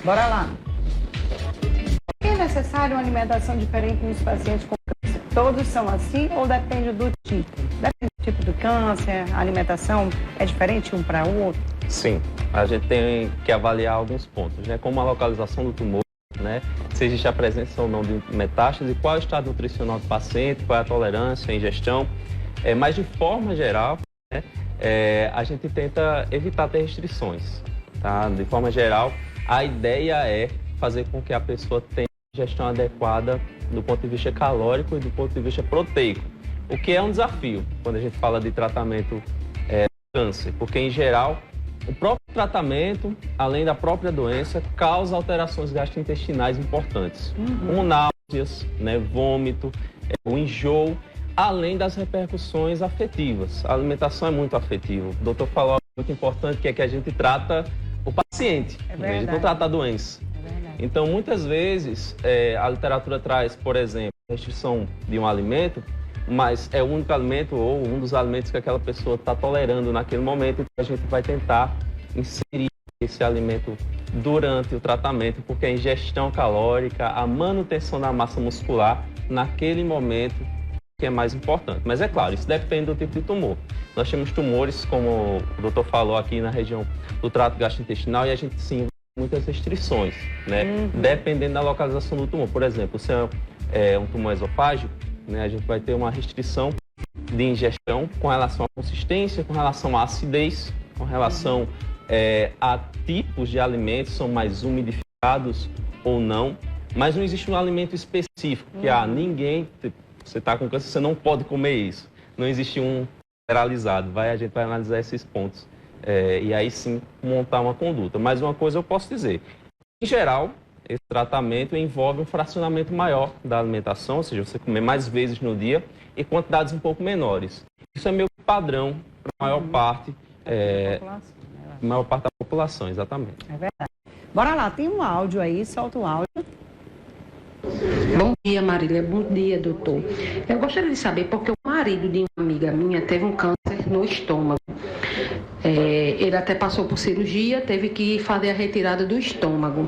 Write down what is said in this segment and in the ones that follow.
Bora lá. É necessário uma alimentação diferente nos pacientes com câncer? Todos são assim ou depende do tipo? Depende do tipo do câncer, a alimentação é diferente um para o outro? Sim, a gente tem que avaliar alguns pontos, né? Como a localização do tumor, né? Se existe a presença ou não de metástase, qual é o estado nutricional do paciente, qual é a tolerância, a ingestão. Mas de forma geral, né? A gente tenta evitar ter restrições, tá? De forma geral, a ideia é fazer com que a pessoa tenha ingestão adequada do ponto de vista calórico e do ponto de vista proteico, o que é um desafio quando a gente fala de tratamento do câncer, porque em geral o próprio tratamento, além da própria doença, causa alterações gastrointestinais importantes, como náuseas, né, vômito, o enjoo, além das repercussões afetivas. A alimentação é muito afetiva. O doutor falou algo muito importante, que é que a gente trata o paciente, a gente não trata a doença. Então, muitas vezes, a literatura traz, por exemplo, restrição de um alimento, mas é o único alimento ou um dos alimentos que aquela pessoa está tolerando naquele momento, então a gente vai tentar inserir esse alimento durante o tratamento, porque a ingestão calórica, a manutenção da massa muscular, naquele momento, que é mais importante. Mas é claro, isso depende do tipo de tumor. Nós temos tumores, como o doutor falou aqui, na região do trato gastrointestinal, e a gente sim muitas restrições, né? Dependendo da localização do tumor. Por exemplo, se é um tumor esofágico, né, a gente vai ter uma restrição de ingestão com relação à consistência, com relação à acidez, com relação a tipos de alimentos, são mais umidificados ou não, mas não existe um alimento específico que ninguém, você está com câncer, você não pode comer isso. Não existe um generalizado. A gente vai analisar esses pontos. E aí sim montar uma conduta. Mas uma coisa eu posso dizer, em geral, esse tratamento envolve um fracionamento maior da alimentação, ou seja, você comer mais vezes no dia e quantidades um pouco menores. Isso é meio padrão para a maior parte, da população, exatamente. É verdade. Bora lá, tem um áudio aí, solta o áudio. Bom dia, Marília. Bom dia, doutor. Eu gostaria de saber porque o marido de uma amiga minha teve um câncer no estômago. Ele até passou por cirurgia, teve que fazer a retirada do estômago.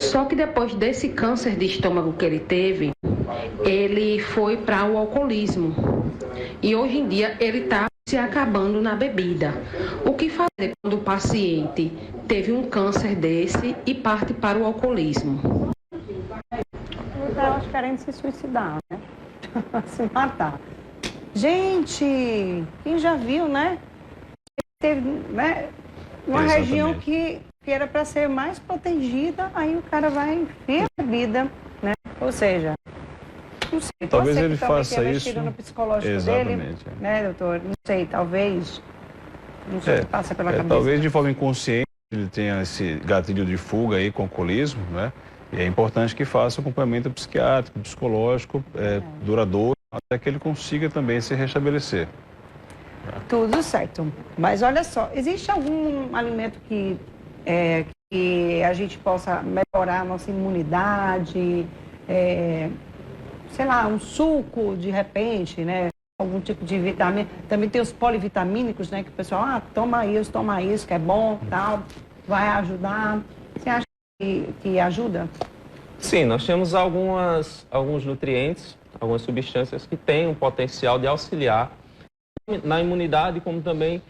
Só que depois desse câncer de estômago que ele teve, ele foi para o alcoolismo. E hoje em dia ele está se acabando na bebida. O que fazer quando o paciente teve um câncer desse e parte para o alcoolismo? Elas querem se suicidar, né? Se matar. Gente, quem já viu, né? Teve, né? Uma região que era para ser mais protegida, aí o cara vai enfiar a vida, né? Ou seja, não sei. Talvez ele faça isso no psicológico dele, né, doutor? Não sei, talvez. Não sei o que passa pela cabeça. Talvez de forma inconsciente ele tenha esse gatilho de fuga aí com o alcoolismo, né? E é importante que faça acompanhamento psiquiátrico, psicológico, duradouro, até que ele consiga também se restabelecer. Tudo certo. Mas olha só, existe algum alimento que a gente possa melhorar a nossa imunidade? Sei lá, um suco de repente, né? Algum tipo de vitamina. Também tem os polivitamínicos, né? Que o pessoal, toma isso, que é bom, tal, vai ajudar. Você acha que ajuda? Sim, nós temos alguns nutrientes, algumas substâncias que têm um potencial de auxiliar na imunidade, como também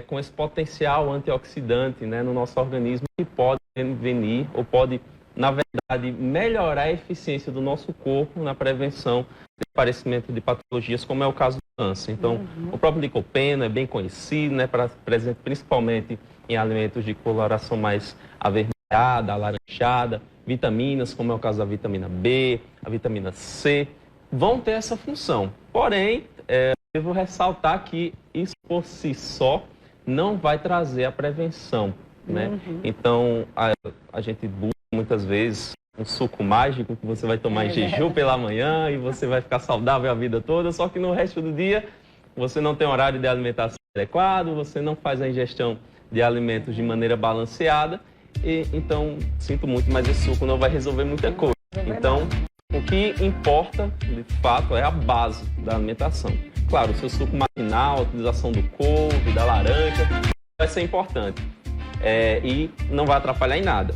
com esse potencial antioxidante, né, no nosso organismo, que pode prevenir ou pode, na verdade, melhorar a eficiência do nosso corpo na prevenção do aparecimento de patologias, como é o caso do câncer. Então, o próprio licopeno é bem conhecido, né, presente principalmente em alimentos de coloração mais avermelhada, alaranjada, vitaminas, como é o caso da vitamina B, a vitamina C, vão ter essa função. Porém, devo ressaltar que isso por si só não vai trazer a prevenção, né? Então, a gente busca muitas vezes um suco mágico que você vai tomar em jejum pela manhã e você vai ficar saudável a vida toda, só que no resto do dia você não tem horário de alimentação adequado, você não faz a ingestão de alimentos de maneira balanceada, e então, sinto muito, mas esse suco não vai resolver muita coisa. Então, o que importa, de fato, é a base da alimentação. Claro, o seu suco matinal, a utilização do couve, da laranja, vai ser importante. E não vai atrapalhar em nada.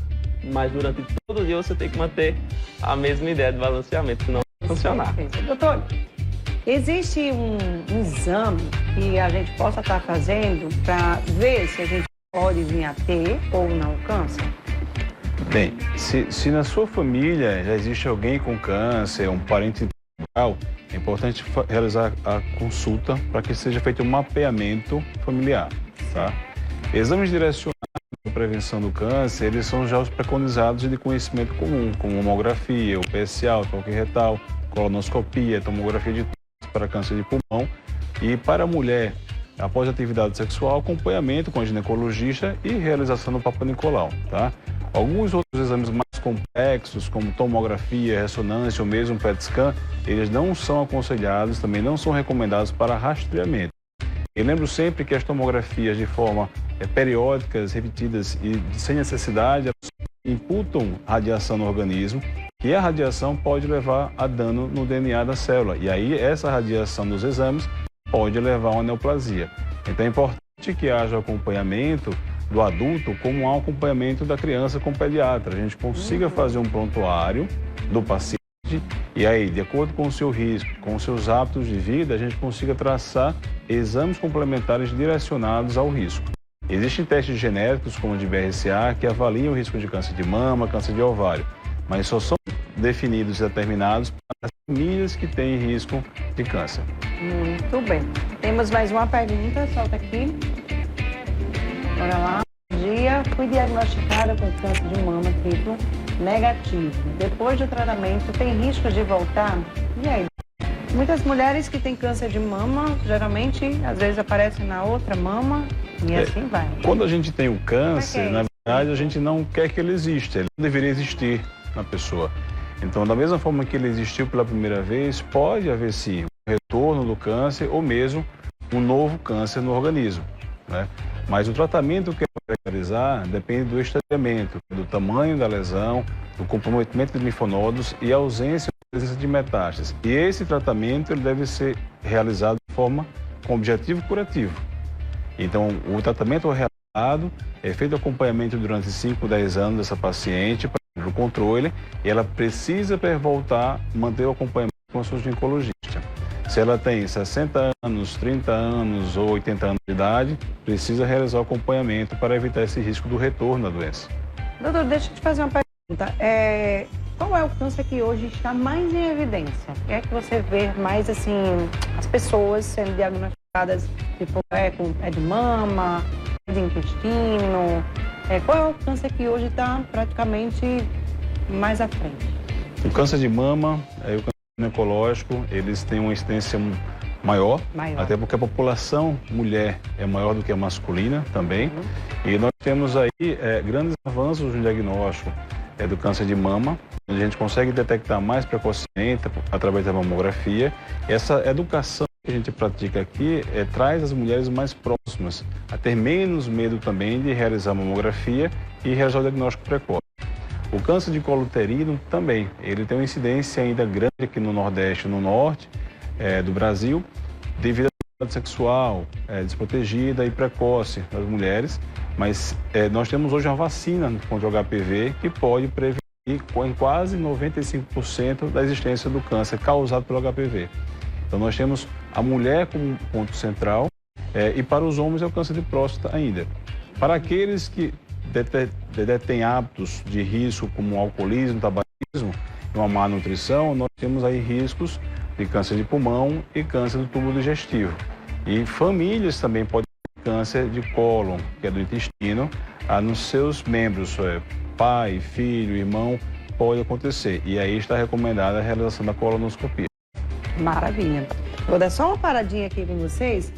mas durante todo o dia você tem que manter a mesma ideia de balanceamento, senão não vai funcionar. Doutor, existe um exame que a gente possa estar fazendo para ver se a gente pode vir a ter ou não câncer? Bem, se na sua família já existe alguém com câncer, um parente integral, é importante realizar a consulta para que seja feito um mapeamento familiar, tá? Exames direcionados para prevenção do câncer, eles são já os preconizados e de conhecimento comum, como mamografia, o PSA, o toque retal, colonoscopia, tomografia de para câncer de pulmão e para a mulher, após a atividade sexual, acompanhamento com a ginecologista e realização do Papa Nicolau, tá? Alguns outros exames mais complexos, como tomografia, ressonância ou mesmo PET scan, eles não são aconselhados, também não são recomendados para rastreamento. Eu lembro sempre que as tomografias de forma periódicas, repetidas e sem necessidade, elas imputam radiação no organismo e a radiação pode levar a dano no DNA da célula. E aí essa radiação nos exames pode levar a uma neoplasia. Então é importante que haja acompanhamento do adulto como há um acompanhamento da criança com o pediatra. A gente consiga fazer um prontuário do paciente e aí, de acordo com o seu risco, com os seus hábitos de vida, a gente consiga traçar exames complementares direcionados ao risco. Existem testes genéricos, como o de BRCA, que avaliam o risco de câncer de mama, câncer de ovário, mas só são definidos e determinados para as famílias que têm risco de câncer. Muito bem. Temos mais uma pergunta, solta aqui. Bora lá. Bom dia, fui diagnosticada com câncer de mama triplo negativo. Depois do tratamento, tem risco de voltar? E aí? Muitas mulheres que têm câncer de mama, geralmente, às vezes aparecem na outra mama e assim vai. Quando a gente tem o câncer, na verdade, a gente não quer que ele exista. Ele não deveria existir na pessoa. Então, da mesma forma que ele existiu pela primeira vez, pode haver sim um retorno do câncer ou mesmo um novo câncer no organismo, né? Mas o tratamento que vai realizar depende do estadiamento, do tamanho da lesão, do comprometimento de linfonodos e a ausência ou presença de metástases. E esse tratamento ele deve ser realizado de forma com objetivo curativo. Então, o tratamento realizado é feito acompanhamento durante 5, 10 anos dessa paciente para o controle e ela precisa voltar a manter o acompanhamento com a sua ginecologista. Se ela tem 60 anos, 30 anos ou 80 anos de idade, precisa realizar o acompanhamento para evitar esse risco do retorno da doença. Doutor, deixa eu te fazer uma pergunta. Qual é o câncer que hoje está mais em evidência? O que é que você vê mais, assim, as pessoas sendo diagnosticadas, tipo, é de mama, é de intestino? Qual é o câncer que hoje está praticamente mais à frente? O câncer de mama e o câncer ginecológico, eles têm uma incidência maior, até porque a população mulher é maior do que a masculina também. E nós temos aí grandes avanços no diagnóstico do câncer de mama, onde a gente consegue detectar mais precocemente através da mamografia. Essa educação que a gente pratica aqui traz as mulheres mais próximas a ter menos medo também de realizar a mamografia e realizar o diagnóstico precoce. O câncer de colo uterino também, ele tem uma incidência ainda grande aqui no Nordeste e no Norte do Brasil, devido à atividade sexual desprotegida e precoce das mulheres, mas nós temos hoje uma vacina contra o HPV que pode prevenir em quase 95% da existência do câncer causado pelo HPV. Então nós temos a mulher como ponto central e para os homens é o câncer de próstata ainda. Para aqueles que detêm hábitos de risco como alcoolismo, tabagismo e uma má nutrição, nós temos aí riscos de câncer de pulmão e câncer do tubo digestivo. E famílias também podem ter câncer de cólon, que é do intestino, nos seus membros, pai, filho, irmão, pode acontecer. E aí está recomendada a realização da colonoscopia. Maravilha. Vou dar só uma paradinha aqui com vocês